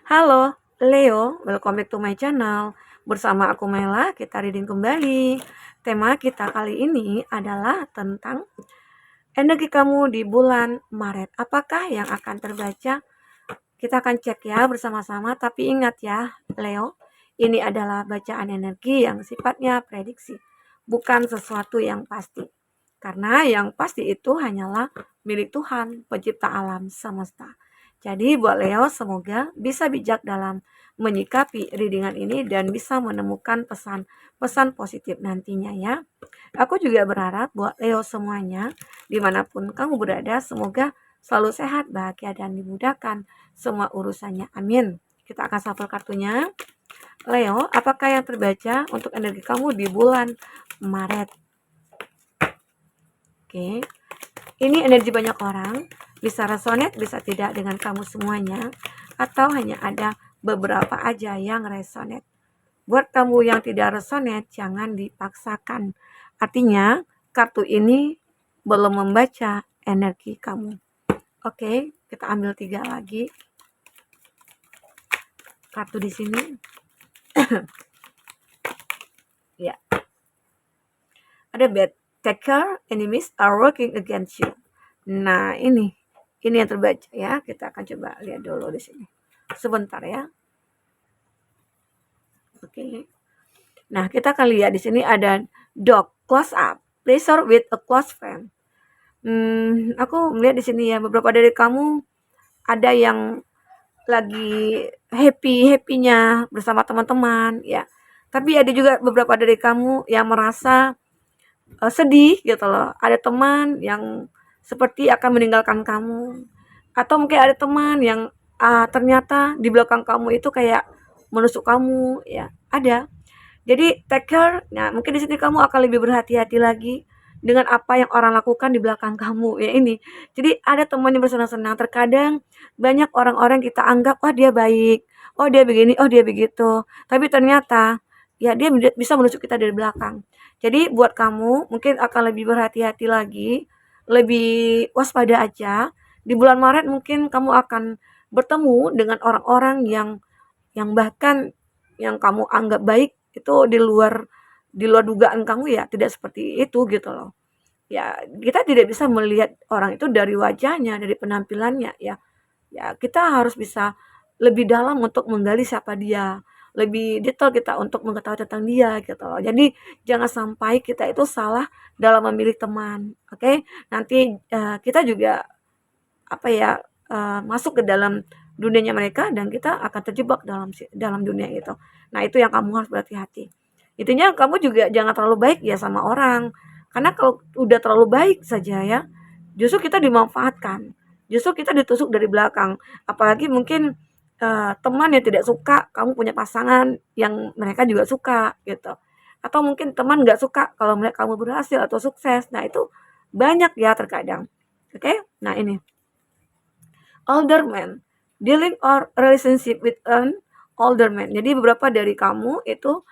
Halo, Leo, welcome back to my channel. Bersama aku Mela, kita reading kembali. Tema kita kali ini adalah tentang energi kamu di bulan Maret. Apakah yang akan terbaca? Kita akan cek ya bersama-sama, tapi ingat ya, Leo, ini adalah bacaan energi yang sifatnya prediksi, bukan sesuatu yang pasti. Karena yang pasti itu hanyalah milik Tuhan, pencipta alam semesta. Jadi buat Leo semoga bisa bijak dalam menyikapi readingan ini dan bisa menemukan pesan-pesan positif nantinya ya. Aku juga berharap buat Leo semuanya, dimanapun kamu berada, semoga selalu sehat, bahagia, dan dimudahkan semua urusannya. Amin. Kita akan shuffle kartunya. Leo, apakah yang terbaca untuk energi kamu di bulan Maret? Oke, ini energi banyak orang, bisa resonate, bisa tidak dengan kamu semuanya, atau hanya ada beberapa aja yang resonate. Buat kamu yang tidak resonate, jangan dipaksakan. Artinya, kartu ini belum membaca energi kamu. Oke, kita ambil 3 lagi. Kartu di sini. Ya. Ada bad. Take care, enemies are working against you. Nah, ini yang terbaca ya. Kita akan coba lihat dulu di sini. Sebentar ya. Oke. Nah, kita akan lihat di sini ada dog close up, pleasure with a close friend. Aku melihat di sini ya beberapa dari kamu ada yang lagi happy-happynya bersama teman-teman ya. Tapi ada juga beberapa dari kamu yang merasa sedih gitu loh. Ada teman yang seperti akan meninggalkan kamu, atau mungkin ada teman yang ternyata di belakang kamu itu kayak menusuk kamu ya. Ada. Jadi take care. Nah, mungkin di sini kamu akan lebih berhati-hati lagi dengan apa yang orang lakukan di belakang kamu ya ini. Jadi ada teman yang bersenang-senang. Terkadang banyak orang-orang kita anggap, oh dia baik, oh dia begini, oh dia begitu. Tapi ternyata ya dia bisa menusuk kita dari belakang. Jadi buat kamu mungkin akan lebih berhati-hati lagi, lebih waspada aja. Di bulan Maret mungkin kamu akan bertemu dengan orang-orang yang bahkan yang kamu anggap baik itu di luar dugaan kamu ya tidak seperti itu gitu loh. Ya, kita tidak bisa melihat orang itu dari wajahnya, dari penampilannya ya. Ya, kita harus bisa lebih dalam untuk menggali siapa dia, lebih detail kita untuk mengetahui tentang dia gitu loh. Jadi jangan sampai kita itu salah dalam memilih teman, oke? Nanti kita juga apa ya masuk ke dalam dunianya mereka dan kita akan terjebak dalam dunia itu. Nah, itu yang kamu harus berhati-hati. Intinya kamu juga jangan terlalu baik ya sama orang. Karena kalau udah terlalu baik saja ya, justru kita dimanfaatkan. Justru kita ditusuk dari belakang. Apalagi mungkin teman yang tidak suka kamu punya pasangan yang mereka juga suka gitu. Atau mungkin teman nggak suka kalau melihat kamu berhasil atau sukses. Nah, itu banyak ya terkadang. Oke? Nah, ini older man, dealing or relationship with an older man. Jadi beberapa dari kamu itu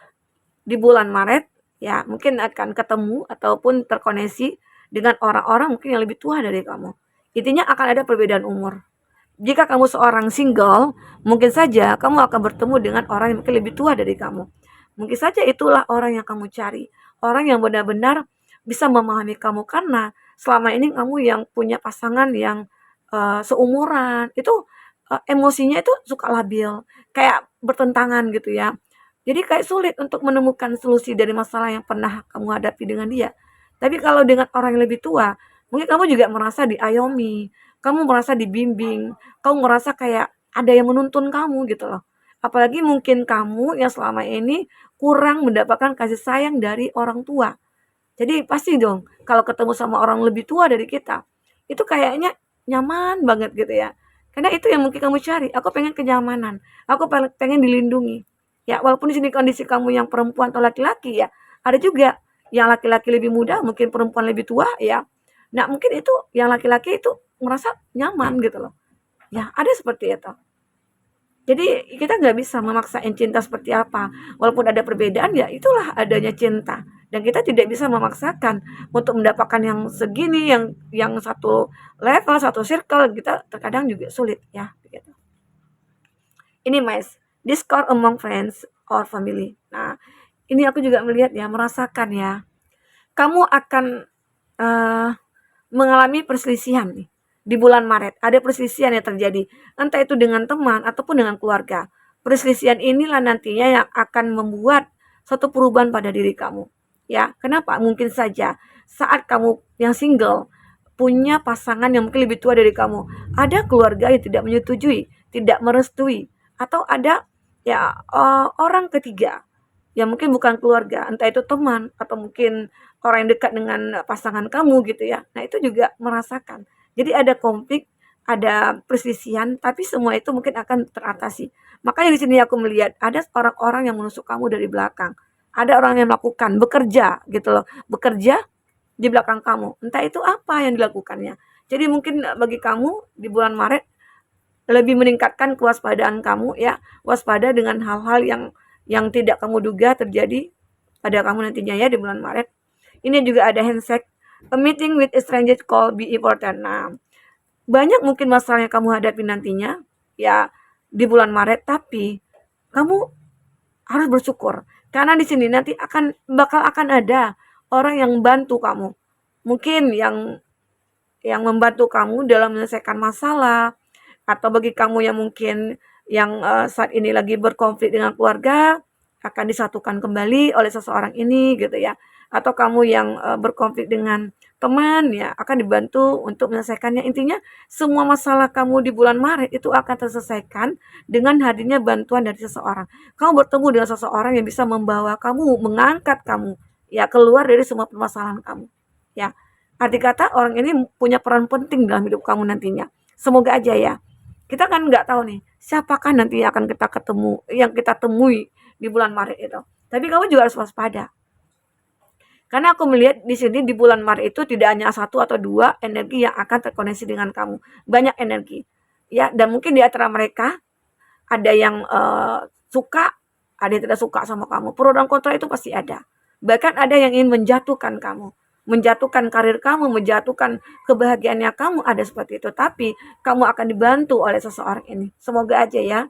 di bulan Maret ya mungkin akan ketemu ataupun terkoneksi dengan orang-orang mungkin yang lebih tua dari kamu. Intinya akan ada perbedaan umur. Jika kamu seorang single, mungkin saja kamu akan bertemu dengan orang yang mungkin lebih tua dari kamu. Mungkin saja itulah orang yang kamu cari. Orang yang benar-benar bisa memahami kamu karena selama ini kamu yang punya pasangan yang seumuran, itu emosinya itu suka labil, kayak bertentangan gitu ya. Jadi kayak sulit untuk menemukan solusi dari masalah yang pernah kamu hadapi dengan dia. Tapi kalau dengan orang yang lebih tua, mungkin kamu juga merasa diayomi, kamu merasa dibimbing, kamu merasa kayak ada yang menuntun kamu gitu loh. Apalagi mungkin kamu yang selama ini kurang mendapatkan kasih sayang dari orang tua. Jadi pasti dong kalau ketemu sama orang lebih tua dari kita, itu kayaknya nyaman banget gitu ya. Karena itu yang mungkin kamu cari. Aku pengen kenyamanan. Aku pengen dilindungi. Ya, walaupun di sini kondisi kamu yang perempuan atau laki-laki ya, ada juga yang laki-laki lebih muda, mungkin perempuan lebih tua ya. Nah, mungkin itu yang laki-laki itu merasa nyaman gitu loh. Ya, ada seperti itu. Jadi kita nggak bisa memaksain cinta seperti apa. Walaupun ada perbedaan ya itulah adanya cinta. Dan kita tidak bisa memaksakan untuk mendapatkan yang segini, yang satu level, satu circle, kita terkadang juga sulit ya. Begitu. Ini Mas, discord among friends or family. Nah, ini aku juga melihat ya, merasakan ya, kamu akan eh, mengalami perselisihan nih di bulan Maret. Ada perselisihan yang terjadi, entah itu dengan teman ataupun dengan keluarga. Perselisihan inilah nantinya yang akan membuat suatu perubahan pada diri kamu. Ya, kenapa? Mungkin saja saat kamu yang single punya pasangan yang mungkin lebih tua dari kamu, ada keluarga yang tidak menyetujui, tidak merestui, atau ada ya orang ketiga yang mungkin bukan keluarga, entah itu teman atau mungkin orang yang dekat dengan pasangan kamu gitu ya. Nah, itu juga merasakan. Jadi ada konflik, ada perselisihan, tapi semua itu mungkin akan teratasi. Makanya di sini aku melihat ada orang-orang yang menusuk kamu dari belakang. Ada orang yang melakukan bekerja gitu loh, bekerja di belakang kamu. Entah itu apa yang dilakukannya. Jadi mungkin bagi kamu di bulan Maret lebih meningkatkan kewaspadaan kamu ya, waspada dengan hal-hal yang tidak kamu duga terjadi pada kamu nantinya ya di bulan Maret. Ini juga ada handshake. A meeting with a stranger call be important. Nah, banyak mungkin masalah yang kamu hadapi nantinya ya di bulan Maret, tapi kamu harus bersyukur karena di sini nanti bakal ada orang yang bantu kamu. Mungkin yang membantu kamu dalam menyelesaikan masalah, atau bagi kamu yang mungkin yang saat ini lagi berkonflik dengan keluarga akan disatukan kembali oleh seseorang ini gitu ya, atau kamu yang berkonflik dengan teman ya akan dibantu untuk menyelesaikannya. Intinya semua masalah kamu di bulan Maret itu akan terselesaikan dengan hadirnya bantuan dari seseorang. Kamu bertemu dengan seseorang yang bisa membawa kamu, mengangkat kamu ya keluar dari semua permasalahan kamu ya. Arti kata orang ini punya peran penting dalam hidup kamu nantinya. Semoga aja ya. Kita kan nggak tahu nih, siapakah nanti yang akan kita ketemu, yang kita temui di bulan Maret itu. Tapi kamu juga harus waspada. Karena aku melihat di sini di bulan Maret itu tidak hanya satu atau dua energi yang akan terkoneksi dengan kamu. Banyak energi. Ya, dan mungkin di antara mereka ada yang suka, ada yang tidak suka sama kamu. Pro dan kontra itu pasti ada. Bahkan ada yang ingin menjatuhkan kamu, menjatuhkan karir kamu, menjatuhkan kebahagiaannya kamu, ada seperti itu. Tapi kamu akan dibantu oleh seseorang ini. Semoga aja ya.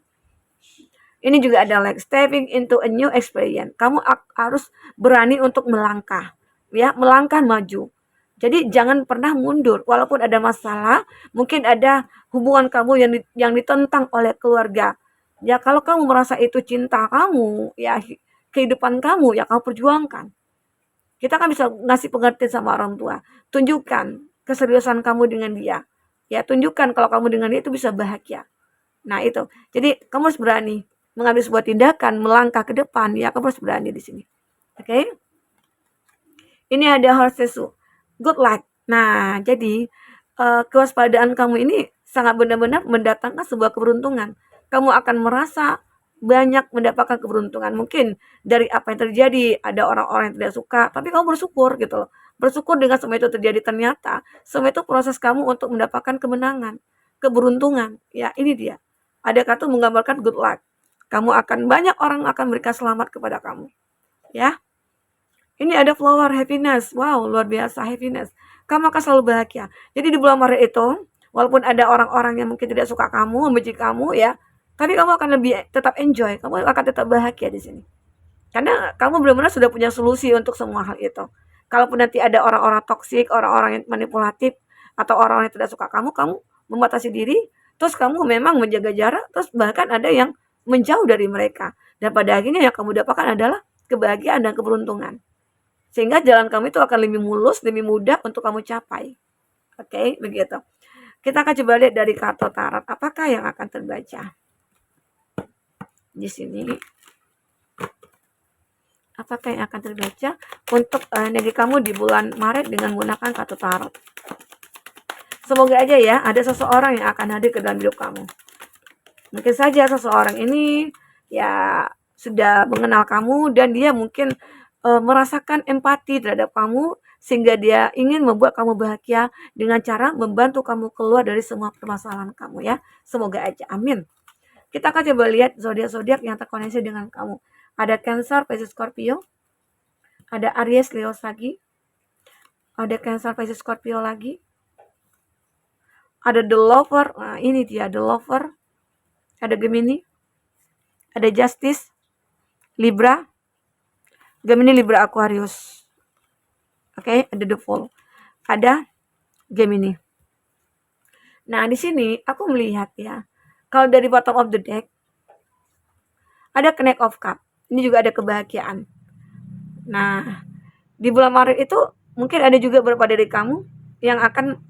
Ini juga ada like stepping into a new experience. Kamu harus berani untuk melangkah, ya, melangkah maju. Jadi jangan pernah mundur. Walaupun ada masalah, mungkin ada hubungan kamu yang ditentang oleh keluarga. Ya kalau kamu merasa itu cinta kamu, ya kehidupan kamu, ya kamu perjuangkan. Kita kan bisa ngasih pengertian sama orang tua. Tunjukkan keseriusan kamu dengan dia. Ya, tunjukkan kalau kamu dengan dia itu bisa bahagia. Nah, itu. Jadi, kamu harus berani mengambil sebuah tindakan, melangkah ke depan. Ya, kamu harus berani di sini. Oke? Okay? Ini ada Horsesu. Good luck. Nah, jadi kewaspadaan kamu ini sangat benar-benar mendatangkan sebuah keberuntungan. Kamu akan merasa banyak mendapatkan keberuntungan. Mungkin dari apa yang terjadi, ada orang-orang yang tidak suka, tapi kamu bersyukur gitu loh. Bersyukur dengan semua itu terjadi, ternyata semua itu proses kamu untuk mendapatkan kemenangan, keberuntungan. Ya, ini dia. Ada kata menggambarkan good luck. Kamu akan banyak orang akan memberikan selamat kepada kamu. Ya. Ini ada flower happiness. Wow, luar biasa happiness. Kamu akan selalu bahagia. Jadi di bulan Maret itu, walaupun ada orang-orang yang mungkin tidak suka kamu, membenci kamu ya, tapi kamu akan lebih tetap enjoy. Kamu akan tetap bahagia di sini. Karena kamu benar-benar sudah punya solusi untuk semua hal itu. Kalaupun nanti ada orang-orang toksik, orang-orang yang manipulatif, atau orang-orang yang tidak suka kamu membatasi diri, terus kamu memang menjaga jarak, terus bahkan ada yang menjauh dari mereka. Dan pada akhirnya yang kamu dapatkan adalah kebahagiaan dan keberuntungan. Sehingga jalan kamu itu akan lebih mulus, lebih mudah untuk kamu capai. Oke, begitu. Kita akan coba lihat dari kartu tarot, apakah yang akan terbaca di sini. Apakah yang akan terbaca untuk energi kamu di bulan Maret dengan menggunakan kartu tarot. Semoga aja ya, ada seseorang yang akan hadir ke dalam hidup kamu. Mungkin saja seseorang ini ya sudah mengenal kamu dan dia mungkin merasakan empati terhadap kamu sehingga dia ingin membuat kamu bahagia dengan cara membantu kamu keluar dari semua permasalahan kamu ya. Semoga aja. Amin. Kita akan coba lihat zodiak-zodiak yang terkoneksi dengan kamu. Ada Cancer, Pisces, Scorpio. Ada Aries, Leo, Sagi. Ada Cancer, Pisces, Scorpio lagi. Ada The Lover. Nah, ini dia The Lover. Ada Gemini. ada Justice, Libra, Gemini, Libra, Aquarius. Oke, ada The Fool, ada Gemini. Nah, di sini aku melihat ya, kalau dari bottom of the deck, ada Knight of Cup. Ini juga ada kebahagiaan. Nah, di bulan Maret itu mungkin ada juga beberapa dari kamu yang akan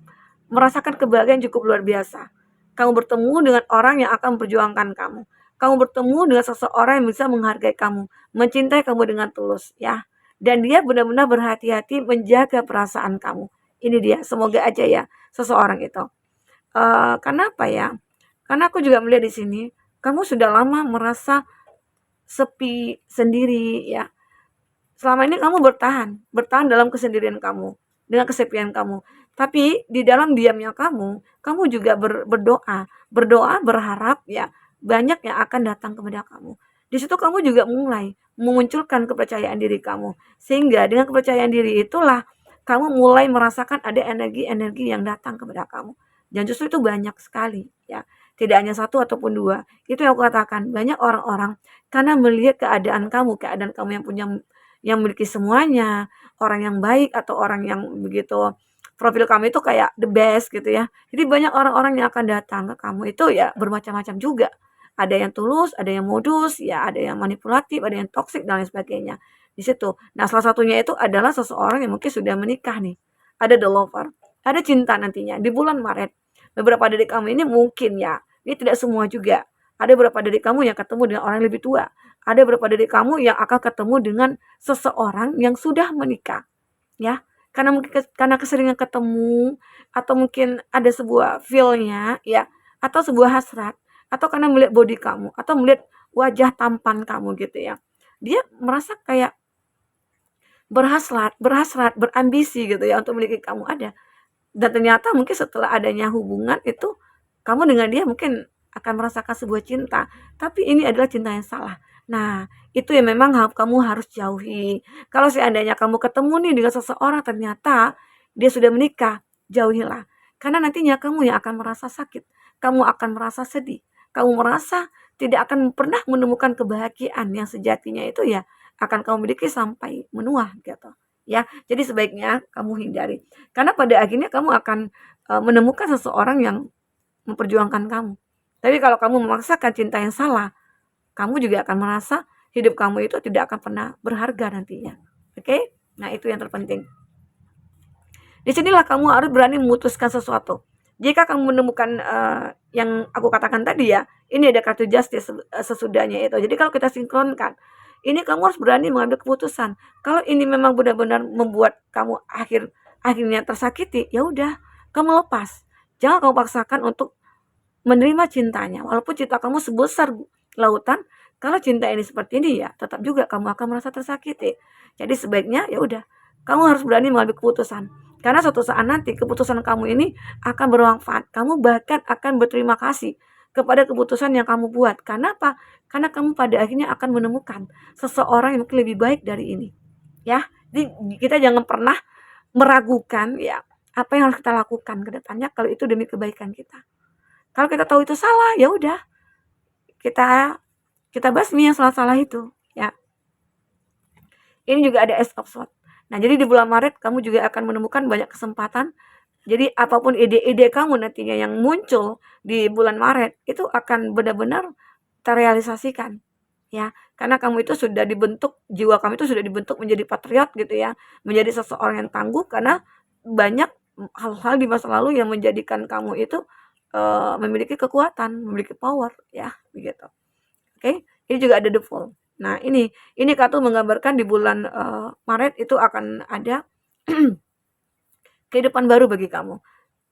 merasakan kebahagiaan cukup luar biasa. Kamu bertemu dengan orang yang akan memperjuangkan kamu. Kamu bertemu dengan seseorang yang bisa menghargai kamu, mencintai kamu dengan tulus, ya. Dan dia benar-benar berhati-hati menjaga perasaan kamu. Ini dia, semoga aja ya seseorang itu. Karena apa ya? Karena aku juga melihat di sini, kamu sudah lama merasa sepi sendiri, ya. Selama ini kamu bertahan dalam kesendirian kamu, dengan kesepian kamu. Tapi di dalam diamnya kamu juga berdoa berharap ya banyak yang akan datang kepada kamu. Di situ kamu juga mulai memunculkan kepercayaan diri kamu. Sehingga dengan kepercayaan diri itulah kamu mulai merasakan ada energi-energi yang datang kepada kamu. Dan justru itu banyak sekali ya. Tidak hanya satu ataupun dua. Itu yang aku katakan, banyak orang-orang karena melihat keadaan kamu yang punya yang memiliki semuanya, orang yang baik atau orang yang begitu profil kamu itu kayak the best gitu ya. Jadi banyak orang-orang yang akan datang ke kamu itu ya bermacam-macam juga. Ada yang tulus, ada yang modus, ya ada yang manipulatif, ada yang toksik dan lain sebagainya. Di situ. Nah, salah satunya itu adalah seseorang yang mungkin sudah menikah nih. Ada the lover, ada cinta nantinya di bulan Maret. Beberapa dari kamu ini mungkin ya, ini tidak semua juga. Ada beberapa dari kamu yang ketemu dengan orang yang lebih tua. Ada beberapa dari kamu yang akan ketemu dengan seseorang yang sudah menikah, ya. Karena keseringan ketemu atau mungkin ada sebuah feel-nya, ya, atau sebuah hasrat, atau karena melihat body kamu atau melihat wajah tampan kamu gitu ya. Dia merasa kayak berhasrat, berambisi gitu ya untuk memiliki kamu ada. Dan ternyata mungkin setelah adanya hubungan itu kamu dengan dia mungkin akan merasakan sebuah cinta, tapi ini adalah cinta yang salah. Nah, itu yang memang kamu harus jauhi. Kalau seandainya kamu ketemu nih dengan seseorang ternyata dia sudah menikah, jauhilah. Karena nantinya kamu yang akan merasa sakit, kamu akan merasa sedih, kamu merasa tidak akan pernah menemukan kebahagiaan yang sejatinya itu ya akan kamu miliki sampai menua gitu. Ya, jadi sebaiknya kamu hindari. Karena pada akhirnya kamu akan menemukan seseorang yang memperjuangkan kamu. Tapi kalau kamu memaksakan cinta yang salah, kamu juga akan merasa hidup kamu itu tidak akan pernah berharga nantinya. Oke? Nah, itu yang terpenting. Disinilah kamu harus berani memutuskan sesuatu. Jika kamu menemukan yang aku katakan tadi ya, ini ada kartu justice sesudahnya itu. Jadi kalau kita sinkronkan, ini kamu harus berani mengambil keputusan. Kalau ini memang benar-benar membuat kamu akhirnya tersakiti, ya udah, kamu lepas. Jangan kamu paksakan untuk menerima cintanya. Walaupun cinta kamu sebesar lautan, kalau cinta ini seperti ini ya, tetap juga kamu akan merasa tersakiti. Jadi sebaiknya ya udah, kamu harus berani mengambil keputusan. Karena suatu saat nanti keputusan kamu ini akan bermanfaat. Kamu bahkan akan berterima kasih kepada keputusan yang kamu buat. Karena apa? Karena kamu pada akhirnya akan menemukan seseorang yang mungkin lebih baik dari ini. Ya, jadi kita jangan pernah meragukan ya apa yang harus kita lakukan ke depannya kalau itu demi kebaikan kita. Kalau kita tahu itu salah, ya udah kita basmi yang salah-salah itu, ya. Ini juga ada Ace of Swords. Nah, jadi di bulan Maret kamu juga akan menemukan banyak kesempatan. Jadi apapun ide-ide kamu nantinya yang muncul di bulan Maret itu akan benar-benar terrealisasikan, ya. Karena kamu itu sudah dibentuk, jiwa kamu itu sudah dibentuk menjadi patriot gitu ya, menjadi seseorang yang tangguh karena banyak hal-hal di masa lalu yang menjadikan kamu itu memiliki kekuatan, memiliki power ya, begitu. Oke, ini juga ada the Fool. Nah, ini kartu menggambarkan di bulan Maret itu akan ada kehidupan baru bagi kamu.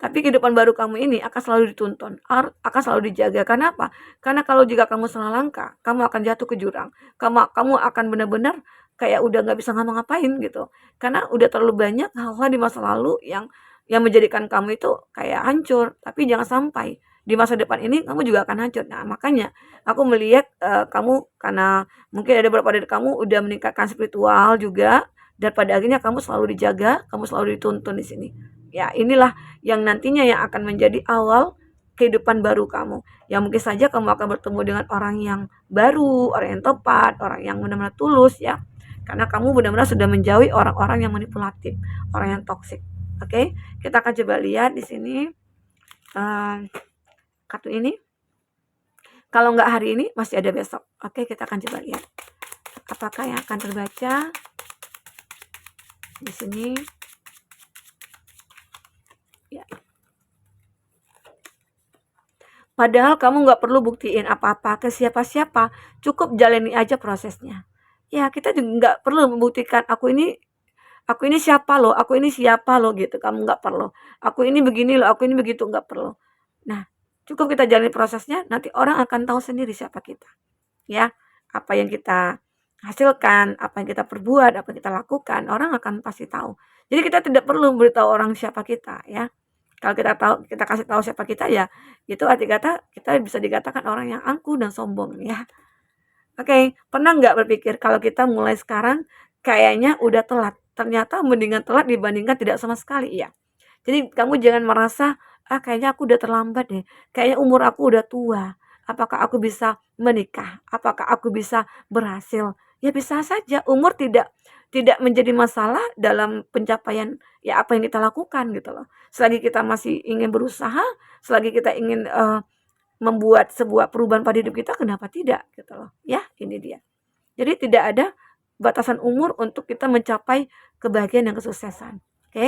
Tapi kehidupan baru kamu ini akan selalu dituntun, akan selalu dijaga. Karena apa? Karena kalau jika kamu salah langkah, kamu akan jatuh ke jurang. Kamu akan benar-benar kayak udah nggak bisa ngapa-ngapain gitu. Karena udah terlalu banyak hal-hal di masa lalu yang menjadikan kamu itu kayak hancur. Tapi jangan sampai di masa depan ini kamu juga akan hancur. Nah, makanya aku melihat kamu karena mungkin ada beberapa dari kamu udah meningkatkan spiritual juga dan pada akhirnya kamu selalu dijaga, kamu selalu dituntun di sini. Ya, inilah yang nantinya yang akan menjadi awal kehidupan baru kamu. Ya mungkin saja kamu akan bertemu dengan orang yang baru, orang yang tepat, orang yang benar-benar tulus ya. Karena kamu benar-benar sudah menjauhi orang-orang yang manipulatif, orang yang toksik. Oke, kita akan coba lihat di sini kartu ini. Kalau nggak hari ini, masih ada besok. Oke, kita akan coba lihat. Apakah yang akan terbaca di sini? Ya. Padahal kamu nggak perlu buktiin apa-apa ke siapa-siapa, cukup jalani aja prosesnya. Ya, kita juga nggak perlu membuktikan aku ini siapa loh, aku ini siapa loh gitu. Kamu nggak perlu. Aku ini begini loh, aku ini begitu, nggak perlu. Nah, cukup kita jalani prosesnya, nanti orang akan tahu sendiri siapa kita. Ya, apa yang kita hasilkan, apa yang kita perbuat, apa yang kita lakukan, orang akan pasti tahu. Jadi kita tidak perlu memberitahu orang siapa kita ya. Kalau kita kasih tahu siapa kita ya, itu arti kata kita bisa dikatakan orang yang angkuh dan sombong ya. Oke, pernah nggak berpikir kalau kita mulai sekarang kayaknya udah telat, ternyata mendingan telat dibandingkan tidak sama sekali ya. Jadi kamu jangan merasa, kayaknya aku udah terlambat deh, kayaknya umur aku udah tua, apakah aku bisa menikah, apakah aku bisa berhasil?" Ya bisa saja, umur tidak menjadi masalah dalam pencapaian ya apa yang kita lakukan gitu loh. Selagi kita masih ingin berusaha, selagi kita ingin, membuat sebuah perubahan pada hidup kita, kenapa tidak gitu loh, ya ini dia. Jadi tidak ada batasan umur untuk kita mencapai kebahagiaan dan kesuksesan, oke?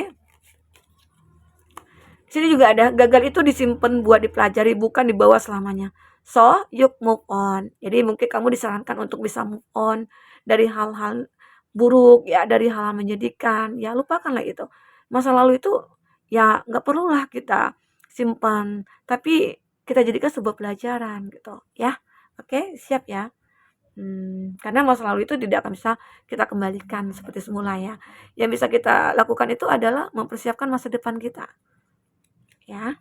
Di sini juga ada, gagal itu disimpan buat dipelajari, bukan dibawa selamanya. So, you move on. Jadi mungkin kamu disarankan untuk bisa move on dari hal-hal buruk, ya dari hal-hal menyedihkan, ya lupakanlah itu. Masa lalu itu ya nggak perlulah kita simpan, tapi kita jadikan sebuah pelajaran gitu ya. Oke, siap ya. Karena masa lalu itu tidak akan bisa kita kembalikan seperti semula ya. Yang bisa kita lakukan itu adalah mempersiapkan masa depan kita. Ya.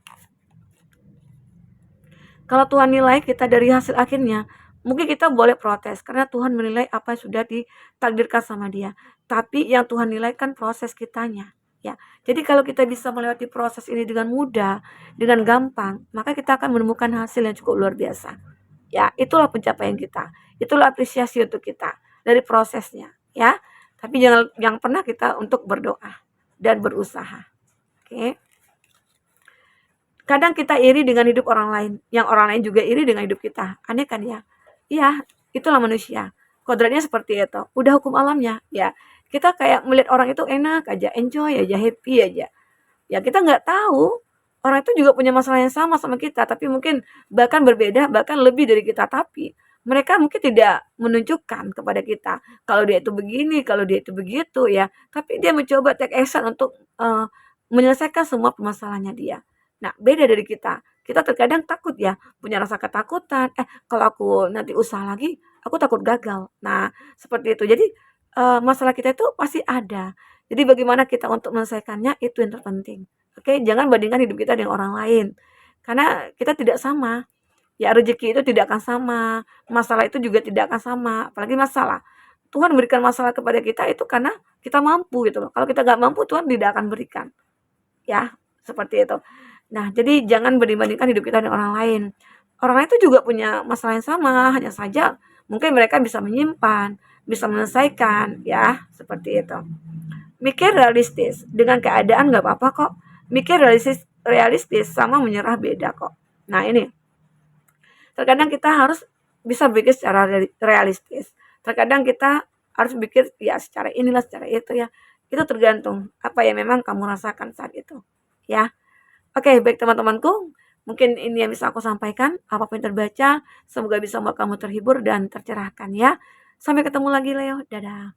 Kalau Tuhan nilai kita dari hasil akhirnya, mungkin kita boleh protes karena Tuhan menilai apa yang sudah ditakdirkan sama Dia. Tapi yang Tuhan nilai kan proses kitanya. Ya, jadi kalau kita bisa melewati proses ini dengan mudah, dengan gampang, maka kita akan menemukan hasil yang cukup luar biasa. Ya, itulah pencapaian kita. Itulah apresiasi untuk kita dari prosesnya, ya. Tapi jangan pernah kita untuk berdoa dan berusaha. Oke. Kadang kita iri dengan hidup orang lain, yang orang lain juga iri dengan hidup kita. Aneh kan ya? Iya, itulah manusia. Kodratnya seperti itu. Udah hukum alamnya, ya. Kita kayak melihat orang itu enak aja, enjoy aja, happy aja. Ya kita nggak tahu, orang itu juga punya masalah yang sama kita, tapi mungkin bahkan berbeda, bahkan lebih dari kita. Tapi mereka mungkin tidak menunjukkan kepada kita kalau dia itu begini, kalau dia itu begitu ya. Tapi dia mencoba take action untuk menyelesaikan semua permasalahannya dia. Nah, beda dari kita. Kita terkadang takut ya, punya rasa ketakutan. Kalau aku nanti usaha lagi, aku takut gagal. Nah, seperti itu. Jadi masalah kita itu pasti ada. Jadi bagaimana kita untuk menyelesaikannya itu yang terpenting. Oke, jangan bandingkan hidup kita dengan orang lain. Karena kita tidak sama. Ya rezeki itu tidak akan sama, masalah itu juga tidak akan sama, apalagi masalah. Tuhan memberikan masalah kepada kita itu karena kita mampu gitu loh. Kalau kita nggak mampu, Tuhan tidak akan berikan. Ya, seperti itu. Nah, jadi jangan banding-bandingkan hidup kita dengan orang lain. Orang lain itu juga punya masalah yang sama, hanya saja mungkin mereka bisa menyimpan, bisa menyelesaikan, ya, seperti itu. Mikir realistis, dengan keadaan nggak apa-apa kok. Mikir realistis sama menyerah beda kok. Nah ini, terkadang kita harus bisa berpikir secara realistis. Terkadang kita harus berpikir ya secara inilah, secara itu ya. Itu tergantung apa yang memang kamu rasakan saat itu. Ya. Oke, baik teman-temanku. Mungkin ini yang bisa aku sampaikan. Apapun yang terbaca, semoga bisa membuat kamu terhibur dan tercerahkan ya. Sampai ketemu lagi Leo. Dadah.